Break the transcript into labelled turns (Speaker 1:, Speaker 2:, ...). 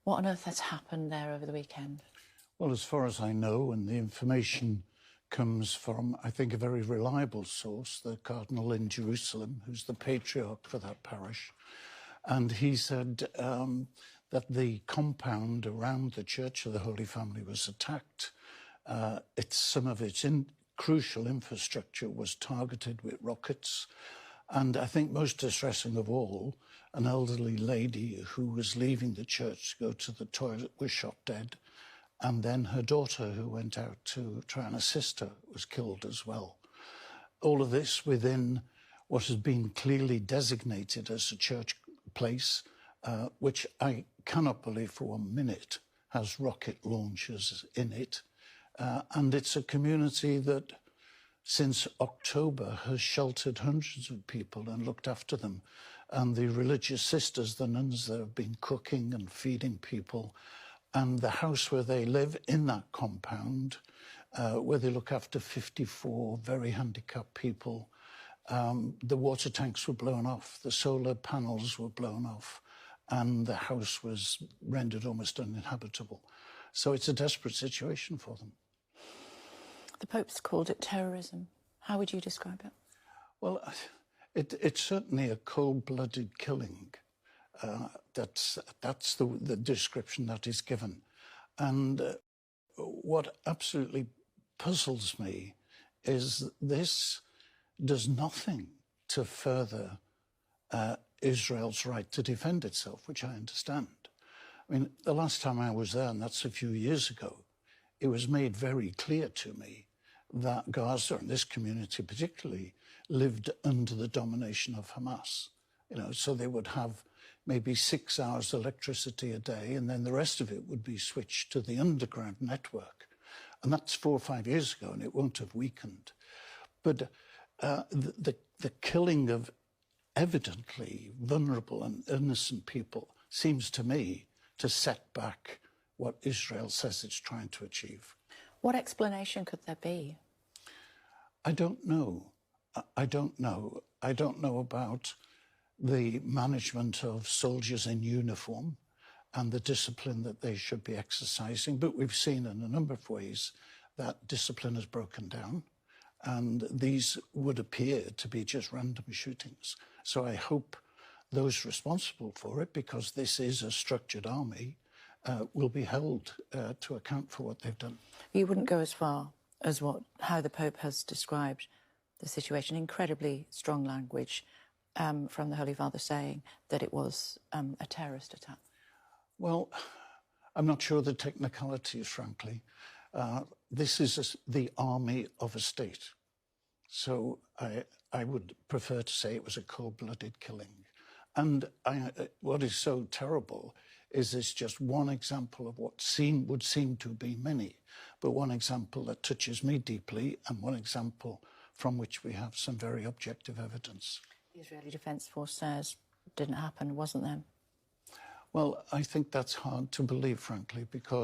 Speaker 1: What on earth has happened there over the weekend?
Speaker 2: Well, as far as I know, and the information comes from, I think, a very reliable source, the Cardinal in Jerusalem, who's the patriarch for that parish. And he said that the compound around the Church of the Holy Family was attacked. Some of its crucial infrastructure was targeted with rockets. And I think most distressing of all, an elderly lady who was leaving the church to go to the toilet was shot dead. And then her daughter, who went out to try and assist her, was killed as well. All of this within what has been clearly designated as a church place, which I cannot believe for 1 minute has rocket launchers in it. And it's a community that since October has sheltered hundreds of people and looked after them. And the religious sisters, the nuns there, have been cooking and feeding people. And the house where they live in that compound, where they look after 54 very handicapped people, the water tanks were blown off, the solar panels were blown off, and the house was rendered almost uninhabitable. So it's a desperate situation for them.
Speaker 1: The Pope's called it terrorism. How would you describe it?
Speaker 2: Well, it's certainly a cold-blooded killing. That's the description that is given. And what absolutely puzzles me is this does nothing to further Israel's right to defend itself, which I understand. I mean, the last time I was there, and that's a few years ago, it was made very clear to me that Gaza, and this community particularly, lived under the domination of Hamas. So they would have maybe 6 hours electricity a day, and then the rest of it would be switched to the underground network. And that's 4 or 5 years ago, and it won't have weakened. But the killing of evidently vulnerable and innocent people seems to me to set back what Israel says it's trying to achieve.
Speaker 1: What explanation could there be?
Speaker 2: I don't know. I don't know. I don't know about the management of soldiers in uniform and the discipline that they should be exercising. But we've seen in a number of ways that discipline has broken down, and these would appear to be just random shootings. So I hope those responsible for it, because this is a structured army, will be held to account for what they've done.
Speaker 1: You wouldn't go as far as how the Pope has described the situation. Incredibly strong language from the Holy Father saying that it was a terrorist attack.
Speaker 2: Well, I'm not sure the technicalities, frankly. This is the army of a state. So I would prefer to say it was a cold-blooded killing. And what is so terrible is it's just one example of what would seem to be many, but one example that touches me deeply and one example from which we have some very objective evidence.
Speaker 1: The Israeli Defense Force says it didn't happen, wasn't there?
Speaker 2: Well, I think that's hard to believe, frankly, because